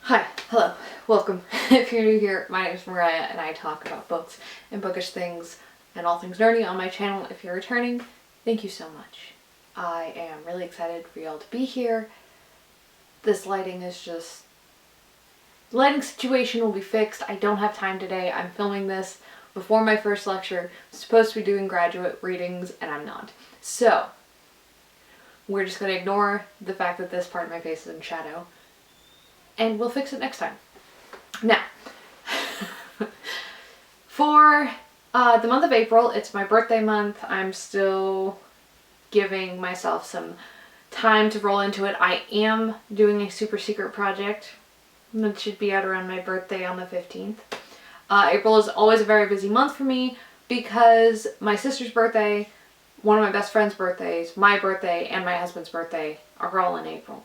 Hi, hello, welcome. If you're new here, my name is Mariah and I talk about books and bookish things and all things nerdy on my channel. If you're returning, thank you so much. I am really excited for y'all to be here. This lighting is just... The lighting situation will be fixed. I don't have time today. I'm filming this before my first lecture. I'm supposed to be doing graduate readings and I'm not. So, we're just going to ignore the fact that this part of my face is in shadow. And we'll fix it next time. Now, for the month of April, it's my birthday month. I'm still giving myself some time to roll into it. I am doing a super secret project that should be out around my birthday on the 15th. April is always a very busy month for me because my sister's birthday, one of my best friend's birthdays, my birthday, and my husband's birthday are all in April.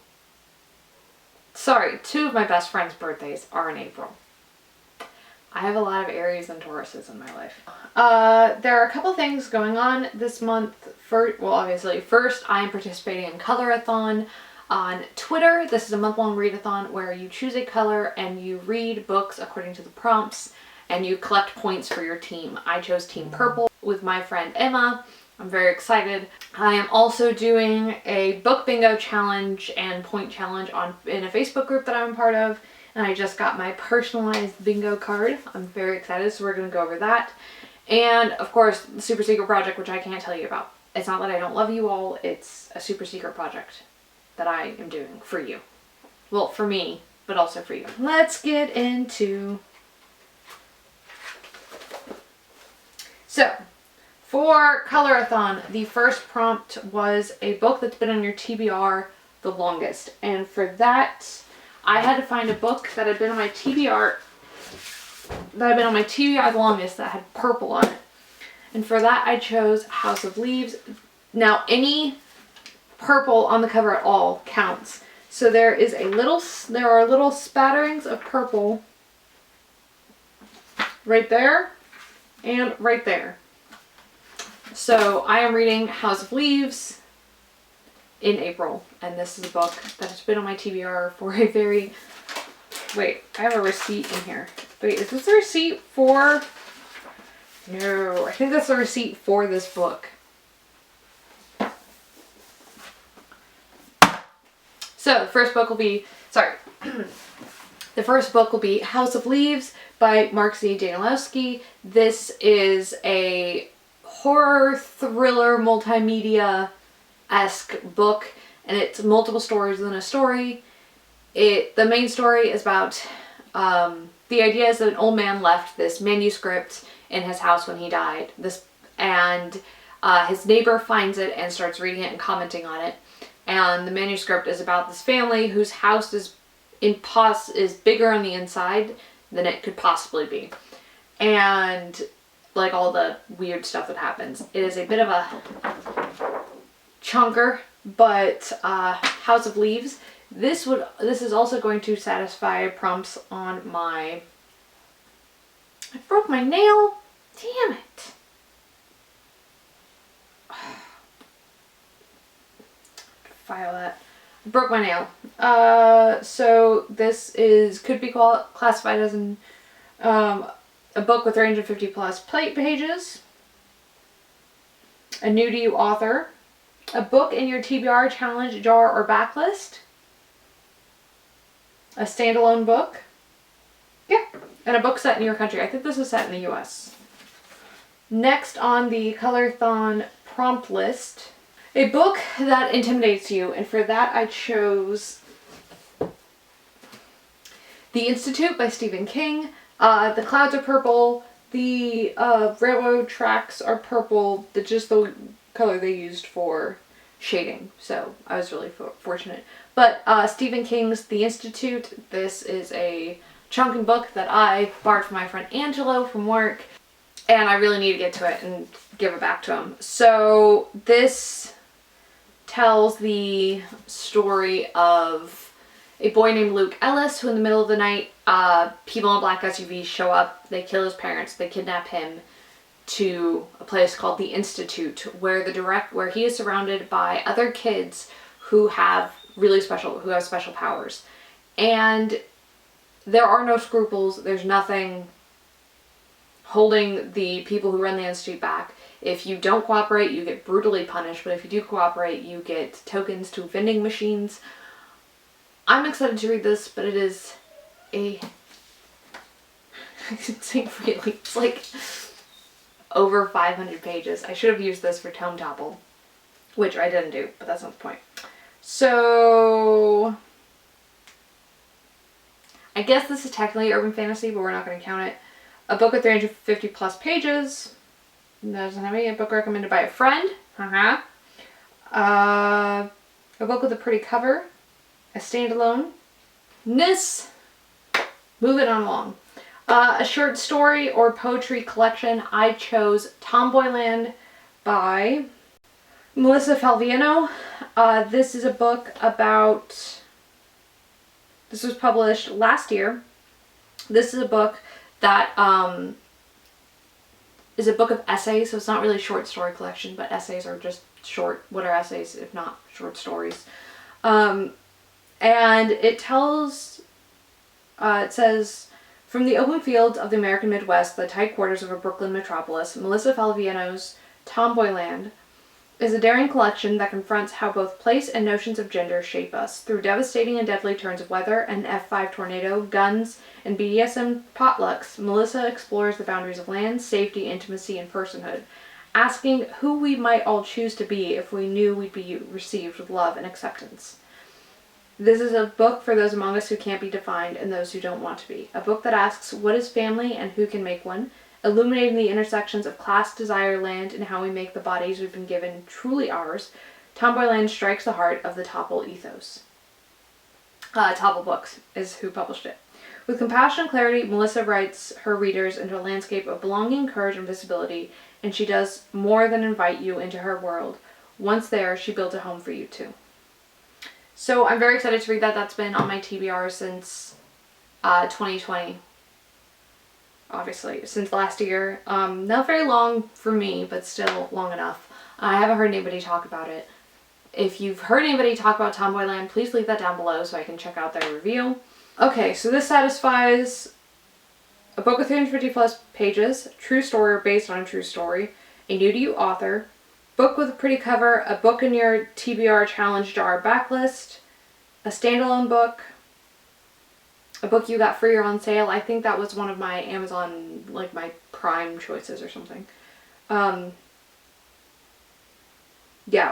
Sorry, two of my best friend's birthdays are in April. I have a lot of Aries and Tauruses in my life. There are a couple things going on this month. Obviously, first I am participating in Colorathon on Twitter. This is a month-long readathon where you choose a color and you read books according to the prompts and you collect points for your team. I chose Team Purple with my friend Emma. I'm very excited. I am also doing a book bingo challenge and point challenge in a Facebook group that I'm a part of. And I just got my personalized bingo card. I'm very excited, so we're going to go over that. And of course, the super secret project, which I can't tell you about. It's not that I don't love you all, it's a super secret project that I am doing for you. Well, for me, but also for you. Let's get into... So, for Colorathon, the first prompt was a book that's been on your TBR the longest. And for that, I had to find a book that had been on my TBR the longest that had purple on it. And for that, I chose House of Leaves. Now, any purple on the cover at all counts. So there are little spatterings of purple right there and right there. So I am reading House of Leaves in April, and this is a book that has been on my TBR for a very... Wait, I have a receipt in here. Wait, is this a receipt for... No, I think that's a receipt for this book. So, the first book will be... Sorry. The first book will be House of Leaves by Mark Z. Danilowski. This is a horror thriller multimedia-esque book, and it's multiple stories within a story. The main story is about the idea is that an old man left this manuscript in his house when he died. And his neighbor finds it and starts reading it and commenting on it. And the manuscript is about this family whose house is bigger on the inside than it could possibly be. And like all the weird stuff that happens. It is a bit of a chunker, but House of Leaves. This is also going to satisfy prompts on my... I broke my nail? Damn it. File that. I broke my nail. So this could be classified as a book with 350 plus pages, a new to you author, a book in your TBR challenge jar or backlist, a standalone book, yeah, and a book set in your country. I think this is set in the US. Next on the Colorathon prompt list, a book that intimidates you, and for that I chose The Institute by Stephen King. The clouds are purple, the railroad tracks are purple, just the color they used for shading, so I was really fortunate. But Stephen King's The Institute, this is a chunking book that I borrowed from my friend Angelo from work, and I really need to get to it and give it back to him. So this tells the story of a boy named Luke Ellis, who in the middle of the night, people in a black SUV show up, they kill his parents, they kidnap him to a place called the Institute, where he is surrounded by other kids who have special powers. And there are no scruples. There's nothing holding the people who run the institute back. If you don't cooperate, you get brutally punished, but if you do cooperate, you get tokens to vending machines. I'm excited to read this, but it is it's like over 500 pages. I should have used this for Tome Topple, which I didn't do, but that's not the point. So I guess this is technically urban fantasy, but we're not going to count it. A book with 350 plus pages. Doesn't have any. A book recommended by a friend. A book with a pretty cover. A standalone. Move it on along. A short story or poetry collection. I chose Tomboyland by Melissa Falviano. This is a book about... This was published last year. This is a book that is a book of essays, so it's not really a short story collection, but essays are just short. What are essays if not short stories? And it tells, it says, from the open fields of the American Midwest, the tight quarters of a Brooklyn metropolis, Melissa Falviano's Tomboyland is a daring collection that confronts how both place and notions of gender shape us. Through devastating and deadly turns of weather, an F5 tornado, guns, and BDSM potlucks, Melissa explores the boundaries of land, safety, intimacy, and personhood, asking who we might all choose to be if we knew we'd be received with love and acceptance. This is a book for those among us who can't be defined and those who don't want to be. A book that asks what is family and who can make one, illuminating the intersections of class, desire, land, and how we make the bodies we've been given truly ours. Tomboyland strikes the heart of the Topple ethos. Topple Books is who published it. With compassion and clarity, Melissa writes her readers into a landscape of belonging, courage, and visibility, and she does more than invite you into her world. Once there, she built a home for you too. So I'm very excited to read that. That's been on my TBR since 2020. Obviously, since last year. Not very long for me, but still long enough. I haven't heard anybody talk about it. If you've heard anybody talk about Tomboyland, please leave that down below so I can check out their review. Okay, so this satisfies a book with 350 plus pages, true story or based on a true story, a new to you author, book with a pretty cover, a book in your TBR challenge jar backlist, a standalone book, a book you got free or on sale. I think that was one of my Amazon, like my Prime choices or something. Yeah,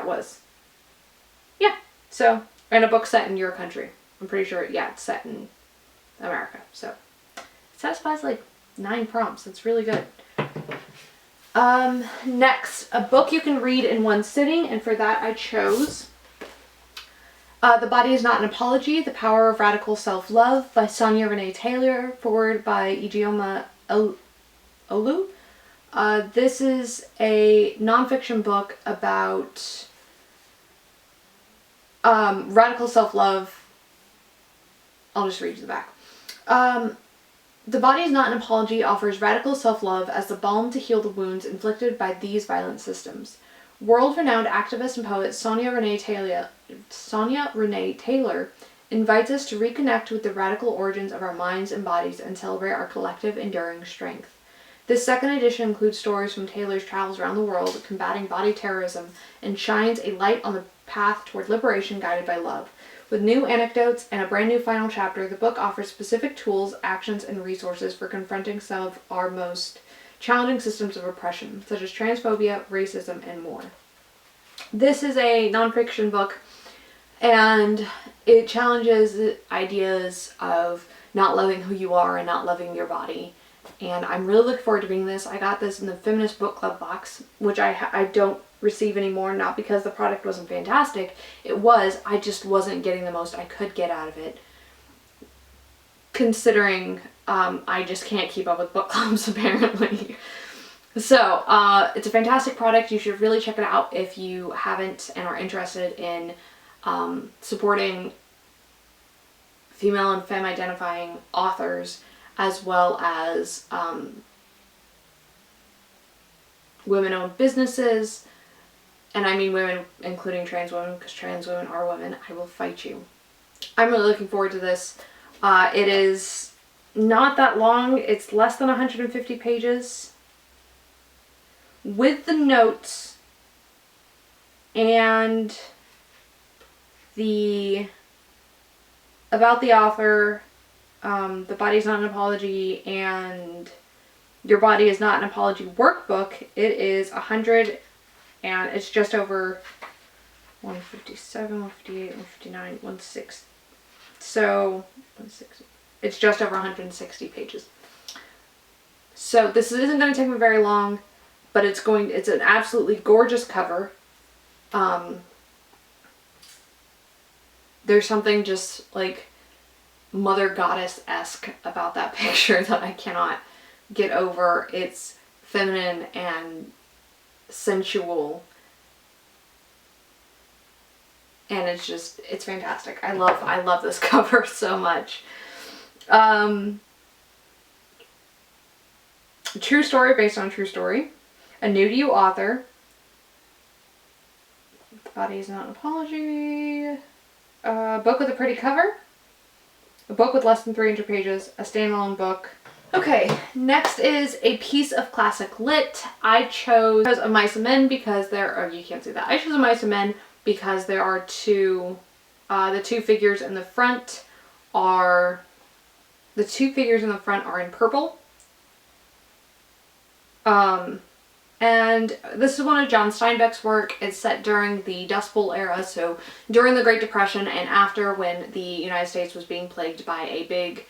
it was. Yeah, so, and a book set in your country. I'm pretty sure, yeah, it's set in America. So, it satisfies like 9 prompts. It's really good. Next, a book you can read in one sitting, and for that I chose The Body is Not an Apology, The Power of Radical Self-Love by Sonia Renee Taylor, forward by Ijeoma Olu. This is a nonfiction book about radical self-love. I'll just read you the back. The Body is Not an Apology offers radical self-love as the balm to heal the wounds inflicted by these violent systems. World-renowned activist and poet Sonia Renee Taylor invites us to reconnect with the radical origins of our minds and bodies and celebrate our collective enduring strength. This second edition includes stories from Taylor's travels around the world combating body terrorism and shines a light on the path toward liberation guided by love. With new anecdotes and a brand new final chapter, the book offers specific tools, actions, and resources for confronting some of our most challenging systems of oppression, such as transphobia, racism, and more. This is a nonfiction book, and it challenges ideas of not loving who you are and not loving your body. And I'm really looking forward to reading this. I got this in the Feminist Book Club box, which I don't receive anymore, not because the product wasn't fantastic. It was, I just wasn't getting the most I could get out of it. Considering I just can't keep up with book clubs apparently. So, it's a fantastic product. You should really check it out if you haven't and are interested in supporting female and femme-identifying authors, as well as women-owned businesses. And I mean women, including trans women, because trans women are women. I will fight you. I'm really looking forward to this. It is not that long. It's less than 150 pages. With the notes and the about the author, The Body's Not an Apology, and Your Body is Not an Apology workbook, it is 100, and it's just over 157, 158, 159, 160. So, 160. It's just over 160 pages. So this isn't going to take me very long, but it's an absolutely gorgeous cover. There's something just like Mother Goddess-esque about that picture that I cannot get over. It's feminine and sensual. And it's fantastic. I love this cover so much. True story based on true story. A new to you author. The Body is Not an Apology. A book with a pretty cover. A book with less than 300 pages. A standalone book. Okay, next is a piece of classic lit. I chose A Mice and Men because you can't see that. I chose A Mice and Men because there are the two figures in the front are in purple. And this is one of John Steinbeck's work. It's set during the Dust Bowl era, so during the Great Depression and after, when the United States was being plagued by a big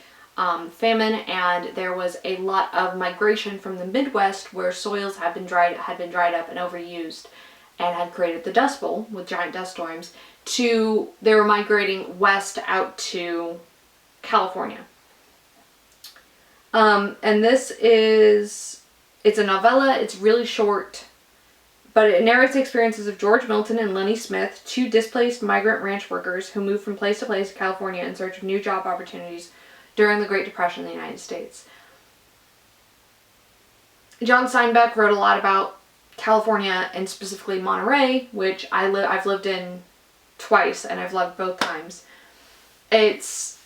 famine, and there was a lot of migration from the Midwest where soils had been dried up and overused and had created the Dust Bowl with giant dust storms. They were migrating west out to California. And it's a novella. It's really short, but it narrates the experiences of George Milton and Lenny Smith, two displaced migrant ranch workers who moved from place to place in California in search of new job opportunities during the Great Depression in the United States. John Steinbeck wrote a lot about California, and specifically Monterey, which I've lived in twice, and I've loved both times. This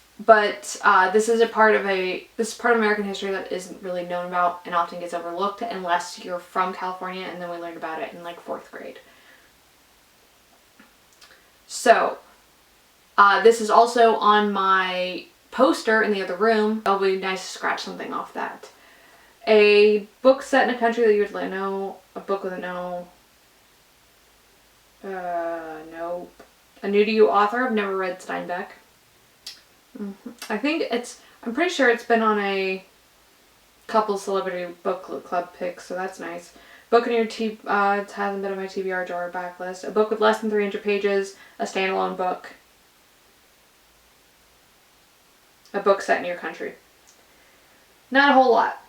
is part of American history that isn't really known about and often gets overlooked unless you're from California, and then we learned about it in like 4th grade. So, this is also on my poster in the other room. It'll be nice to scratch something off that. A book set in a country that you would know. A book with a no. Nope. A new to you author. I've never read Steinbeck. I'm pretty sure it's been on a couple celebrity book club picks, so that's nice. Book in your it hasn't been on my TBR drawer backlist. A book with less than 300 pages. A standalone book. A book set in your country. Not a whole lot.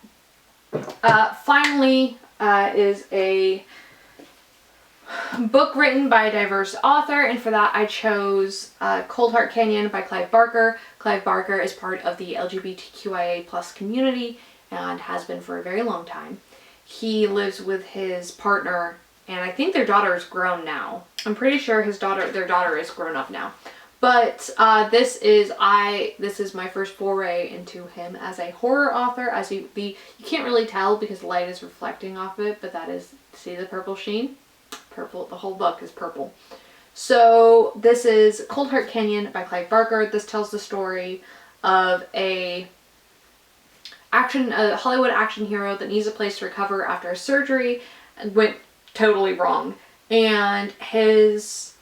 Finally, is a book written by a diverse author, and for that I chose Cold Heart Canyon by Clive Barker. Clive Barker is part of the LGBTQIA+ community and has been for a very long time. He lives with his partner, and I think their daughter is grown now. I'm pretty sure their daughter is grown up now. But this is my first foray into him as a horror author. You can't really tell because the light is reflecting off it, but see the purple sheen? Purple, the whole book is purple. So this is Cold Heart Canyon by Clive Barker. This tells the story of a Hollywood action hero that needs a place to recover after a surgery and went totally wrong. And his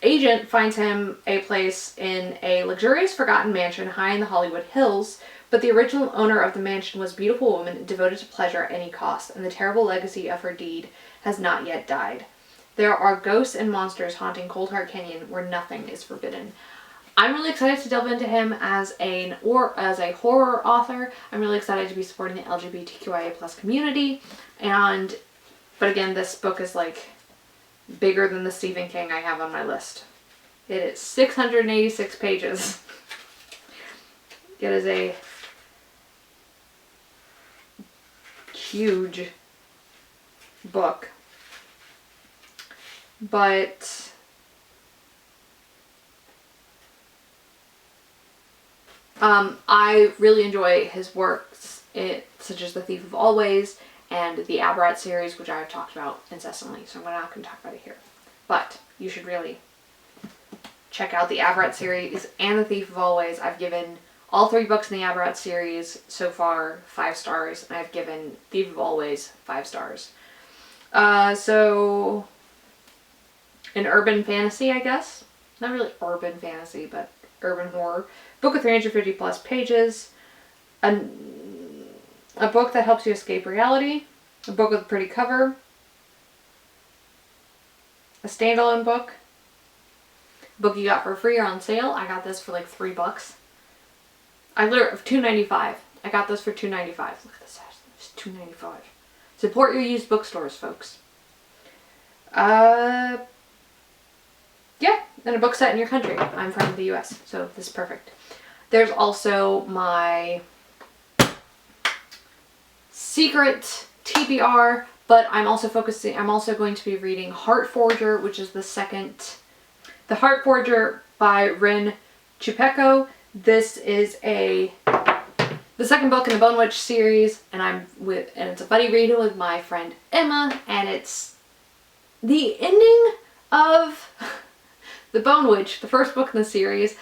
agent finds him a place in a luxurious forgotten mansion high in the Hollywood Hills, but the original owner of the mansion was a beautiful woman devoted to pleasure at any cost, and the terrible legacy of her deed has not yet died. There are ghosts and monsters haunting Cold Heart Canyon where nothing is forbidden. I'm really excited to delve into him as a horror author. I'm really excited to be supporting the LGBTQIA+ community, but again, this book is like bigger than the Stephen King I have on my list. It is 686 pages. It is a huge book. But I really enjoy his works, such as The Thief of Always and the Abrat series, which I've talked about incessantly, so I'm not going to talk about it here. But you should really check out the Abrat series and The Thief of Always. I've given all 3 books in the Abrat series so far 5 stars, and I've given Thief of Always 5 stars. So an urban fantasy, I guess. Not really urban fantasy, but urban horror. Book of 350 plus pages. A book that helps you escape reality. A book with a pretty cover. A standalone book. A book you got for free or on sale. I got this for like $3. I literally $2.95. I got this for $2.95. Look at this. It's $2.95. Support your used bookstores, folks. Yeah, and a book set in your country. I'm from the US, so this is perfect. There's also my secret TBR, but I'm also going to be reading Heartforger, which is the Heartforger by Rin Chupeco. This is the second book in the Bone Witch series, and it's a buddy reading with my friend Emma, and it's the ending of The Bone Witch, the first book in the series,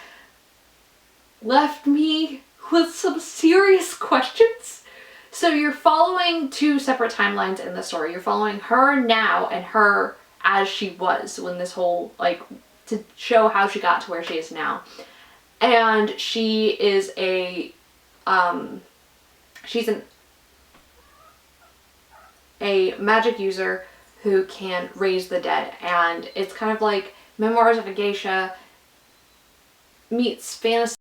left me with some serious questions. So you're following 2 separate timelines in the story. You're following her now and her as she was when this whole, to show how she got to where she is now. And she is a magic user who can raise the dead. And it's kind of like Memoirs of a Geisha meets fantasy